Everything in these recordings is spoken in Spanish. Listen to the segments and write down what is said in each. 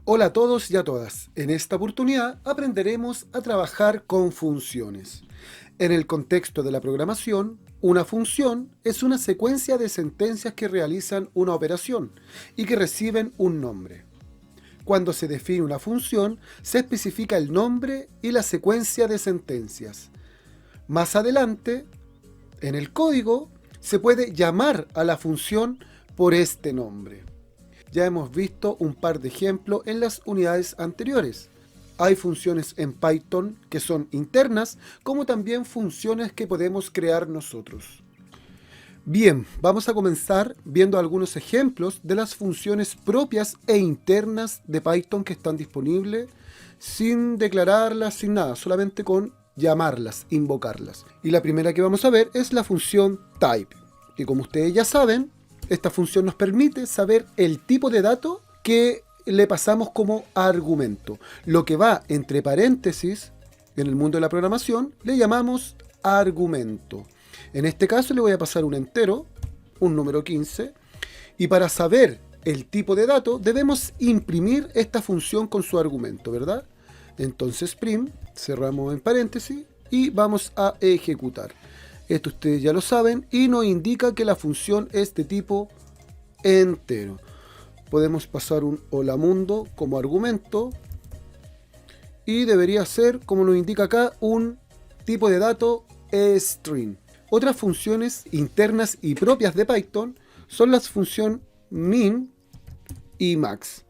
Hola a todos y a todas. En esta oportunidad aprenderemos a trabajar con funciones. En el contexto de la programación, una función es una secuencia de sentencias que realizan una operación y que reciben un nombre. Cuando se define una función, se especifica el nombre y la secuencia de sentencias. Más adelante, en el código, se puede llamar a la función por este nombre. Ya hemos visto un par de ejemplos en las unidades anteriores. Hay funciones en Python que son internas, como también funciones que podemos crear nosotros. Bien, vamos a comenzar viendo algunos ejemplos de las funciones propias e internas de Python que están disponibles sin declararlas, sin nada, solamente con llamarlas, invocarlas. Y la primera que vamos a ver es la función type, que como ustedes ya saben, esta función nos permite saber el tipo de dato que le pasamos como argumento. Lo que va entre paréntesis en el mundo de la programación le llamamos argumento. En este caso le voy a pasar un entero, un número 15, y para saber el tipo de dato debemos imprimir esta función con su argumento, ¿verdad? Entonces print, cerramos en paréntesis y vamos a ejecutar. Esto ustedes ya lo saben y nos indica que la función es de tipo entero. Podemos pasar un hola mundo como argumento y debería ser, como nos indica acá, un tipo de dato string. Otras funciones internas y propias de Python son las funciones min y max.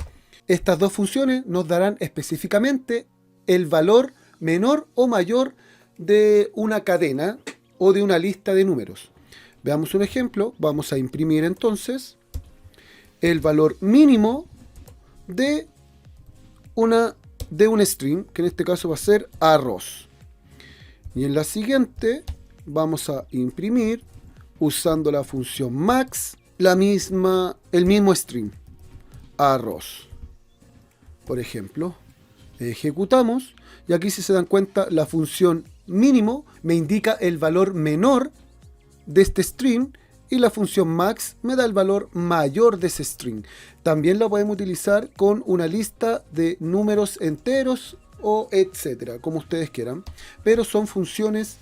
Estas dos funciones nos darán específicamente el valor menor o mayor de una cadena o de una lista de números. Veamos un ejemplo. Vamos a imprimir entonces el valor mínimo de un string, que en este caso va a ser arroz. Y en la siguiente vamos a imprimir, usando la función max, el mismo string, arroz. Por ejemplo, ejecutamos y aquí, si se dan cuenta, la función mínimo me indica el valor menor de este string y la función max me da el valor mayor de ese string. También la podemos utilizar con una lista de números enteros o etcétera, como ustedes quieran, pero son funciones,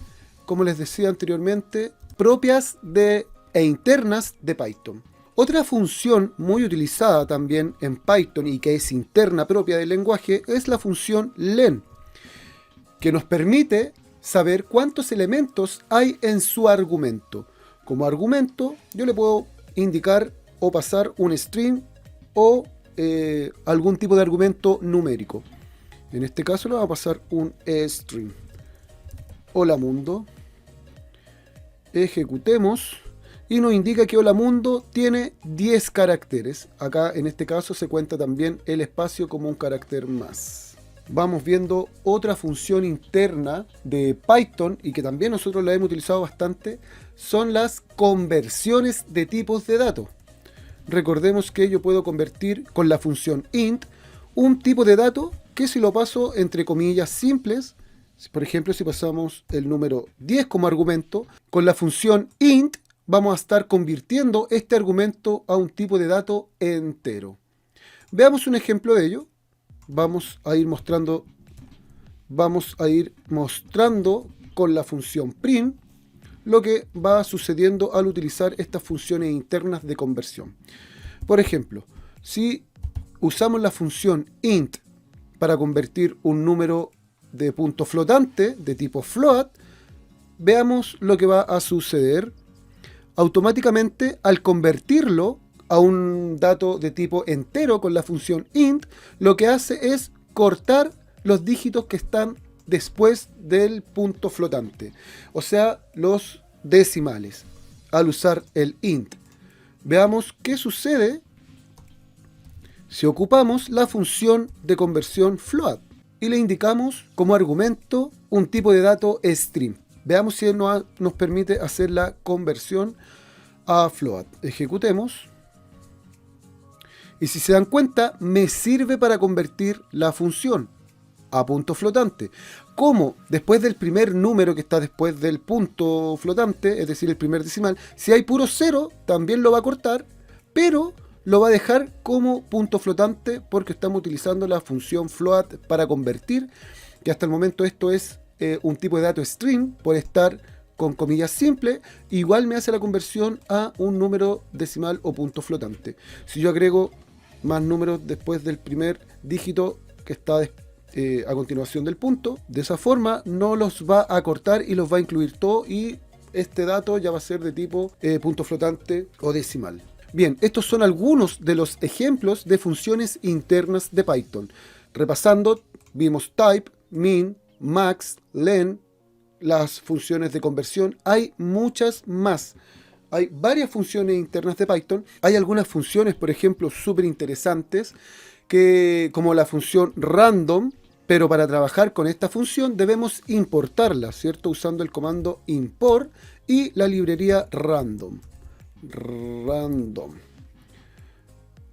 como les decía anteriormente, propias e internas de Python. Otra función muy utilizada también en Python y que es interna propia del lenguaje es la función len, que nos permite saber cuántos elementos hay en su argumento. Como argumento yo le puedo indicar o pasar un string o algún tipo de argumento numérico. En este caso le vamos a pasar un string. Hola mundo. Ejecutemos y nos indica que hola mundo tiene 10 caracteres. Acá en este caso se cuenta también el espacio como un carácter más. Vamos viendo otra función interna de Python y que también nosotros la hemos utilizado bastante, son las conversiones de tipos de datos. Recordemos que yo puedo convertir con la función int un tipo de dato que, si lo paso entre comillas simples, por ejemplo, si pasamos el número 10 como argumento, con la función int vamos a estar convirtiendo este argumento a un tipo de dato entero. Veamos un ejemplo de ello. Vamos a ir mostrando con la función print lo que va sucediendo al utilizar estas funciones internas de conversión. Por ejemplo, si usamos la función int para convertir un número de punto flotante de tipo float, veamos lo que va a suceder. Automáticamente, al convertirlo a un dato de tipo entero con la función int, lo que hace es cortar los dígitos que están después del punto flotante, o sea, los decimales, al usar el int. Veamos qué sucede si ocupamos la función de conversión float y le indicamos como argumento un tipo de dato string. Veamos si nos permite hacer la conversión a float. Ejecutemos. Y si se dan cuenta, me sirve para convertir la función a punto flotante. Como después del primer número que está después del punto flotante, es decir, el primer decimal, si hay puro cero, también lo va a cortar, pero lo va a dejar como punto flotante porque estamos utilizando la función float para convertir, que hasta el momento esto es un tipo de dato string por estar con comillas simples, igual me hace la conversión a un número decimal o punto flotante. Si yo agrego más números después del primer dígito que está a continuación del punto, de esa forma no los va a cortar y los va a incluir todo, y este dato ya va a ser de tipo punto flotante o decimal. Bien, estos son algunos de los ejemplos de funciones internas de Python. Repasando, vimos type, min, max, len, las funciones de conversión. Hay muchas más. Hay varias funciones internas de Python. Hay algunas funciones, por ejemplo, súper interesantes, como la función random, pero para trabajar con esta función debemos importarla, ¿cierto? Usando el comando import y la librería random.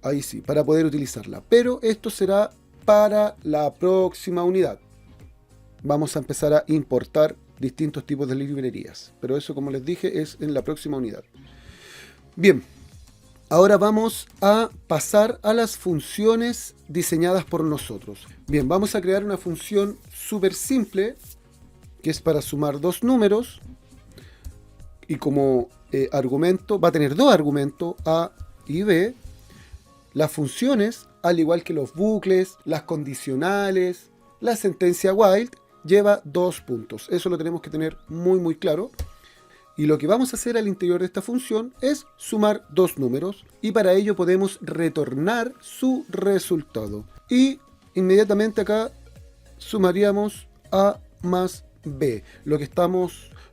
Ahí sí, para poder utilizarla. Pero esto será para la próxima unidad. Vamos a empezar a importar distintos tipos de librerías. Pero eso, como les dije, es en la próxima unidad. Bien, ahora vamos a pasar a las funciones diseñadas por nosotros. Bien, vamos a crear una función súper simple, que es para sumar dos números. Y como argumento, va a tener dos argumentos, A y B. Las funciones, al igual que los bucles, las condicionales, la sentencia while, lleva 2 puntos. Eso lo tenemos que tener muy claro. Y lo que vamos a hacer al interior de esta función es sumar dos números, y para ello podemos retornar su resultado. Y inmediatamente acá sumaríamos A más B,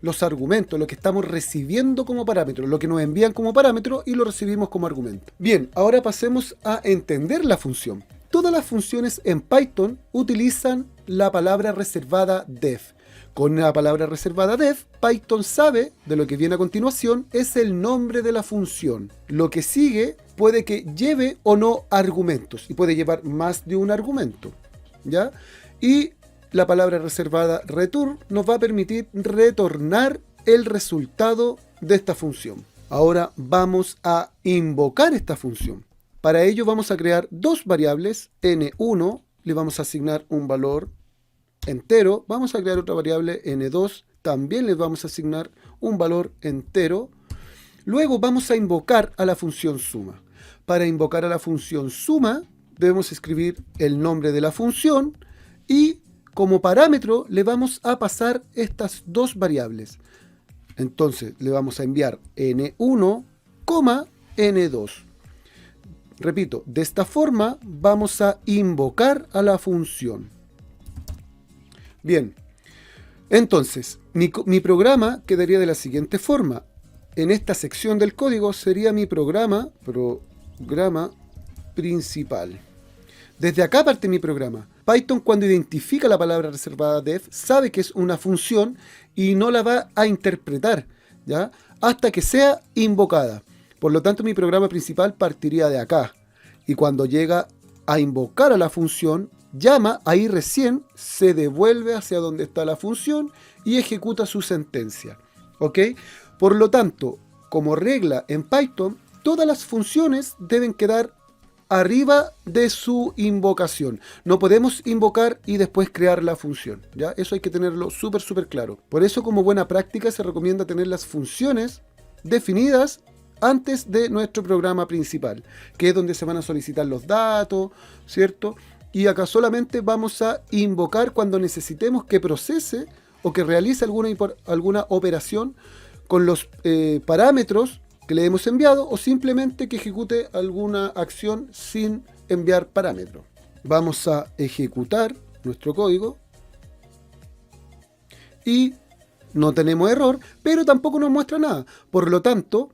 los argumentos, lo que estamos recibiendo como parámetro, lo que nos envían como parámetro y lo recibimos como argumento. Bien, ahora pasemos a entender la función. Todas las funciones en Python utilizan la palabra reservada def. Con la palabra reservada def, Python sabe de lo que viene a continuación es el nombre de la función. Lo que sigue puede que lleve o no argumentos, y puede llevar más de un argumento, ¿ya? Y la palabra reservada return nos va a permitir retornar el resultado de esta función. Ahora vamos a invocar esta función. Para ello vamos a crear dos variables, n1, le vamos a asignar un valor entero. Vamos a crear otra variable, n2, también le vamos a asignar un valor entero. Luego vamos a invocar a la función suma. Para invocar a la función suma debemos escribir el nombre de la función y como parámetro le vamos a pasar estas dos variables. Entonces le vamos a enviar n1, n2. Repito, de esta forma vamos a invocar a la función. Bien, entonces mi programa quedaría de la siguiente forma. En esta sección del código sería mi programa principal. Desde acá parte mi programa. Python, cuando identifica la palabra reservada def, sabe que es una función y no la va a interpretar, ¿ya?, hasta que sea invocada. Por lo tanto, mi programa principal partiría de acá. Y cuando llega a invocar a la función, llama, ahí recién se devuelve hacia donde está la función y ejecuta su sentencia. ¿Ok? Por lo tanto, como regla en Python, todas las funciones deben quedar arriba de su invocación. No podemos invocar y después crear la función, ¿ya? Eso hay que tenerlo súper claro. Por eso, como buena práctica, se recomienda tener las funciones definidas antes de nuestro programa principal, que es donde se van a solicitar los datos, ¿cierto? Y acá solamente vamos a invocar cuando necesitemos que procese o que realice alguna operación con los parámetros que le hemos enviado, o simplemente que ejecute alguna acción sin enviar parámetros. Vamos a ejecutar nuestro código y no tenemos error, pero tampoco nos muestra nada. Por lo tanto,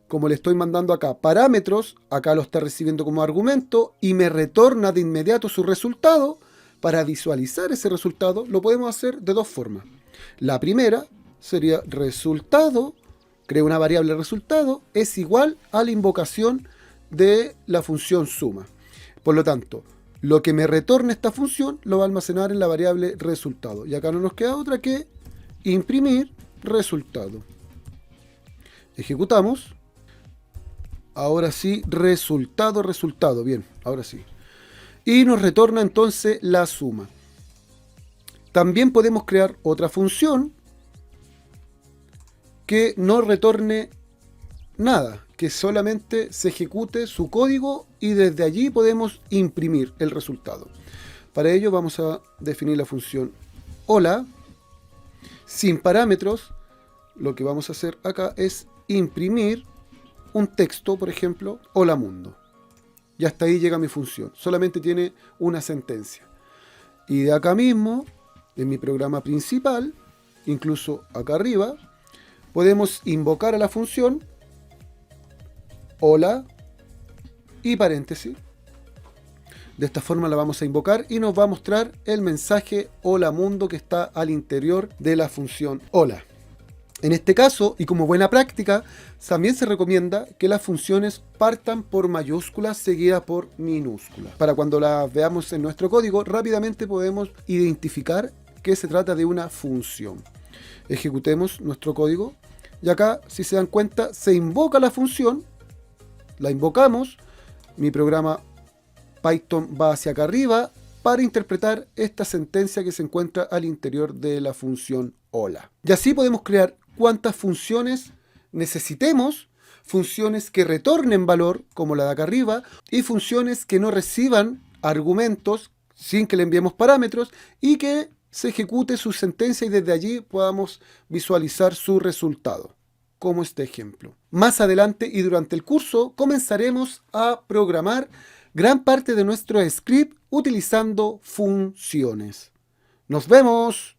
como le estoy mandando acá parámetros, acá lo está recibiendo como argumento y me retorna de inmediato su resultado. Para visualizar ese resultado lo podemos hacer de dos formas. La primera sería resultado, creo una variable resultado, es igual a la invocación de la función suma. Por lo tanto, lo que me retorne esta función lo va a almacenar en la variable resultado. Y acá no nos queda otra que imprimir resultado. Ejecutamos. Ahora sí, resultado, bien, ahora sí. Y nos retorna entonces la suma. También podemos crear otra función que no retorne nada, que solamente se ejecute su código y desde allí podemos imprimir el resultado. Para ello vamos a definir la función hola, sin parámetros. Lo que vamos a hacer acá es imprimir un texto, por ejemplo, hola mundo. Y hasta ahí llega mi función. Solamente tiene una sentencia. Y de acá mismo, en mi programa principal, incluso acá arriba, podemos invocar a la función hola y paréntesis. De esta forma la vamos a invocar y nos va a mostrar el mensaje hola mundo que está al interior de la función hola. En este caso, y como buena práctica, también se recomienda que las funciones partan por mayúsculas seguidas por minúsculas. Para cuando las veamos en nuestro código, rápidamente podemos identificar que se trata de una función. Ejecutemos nuestro código y acá, si se dan cuenta, se invoca la función, la invocamos, mi programa Python va hacia acá arriba para interpretar esta sentencia que se encuentra al interior de la función hola. Y así podemos crear cuantas funciones necesitemos, funciones que retornen valor, como la de acá arriba, y funciones que no reciban argumentos sin que le enviemos parámetros y que se ejecute su sentencia y desde allí podamos visualizar su resultado, como este ejemplo. Más adelante y durante el curso comenzaremos a programar gran parte de nuestro script utilizando funciones. ¡Nos vemos!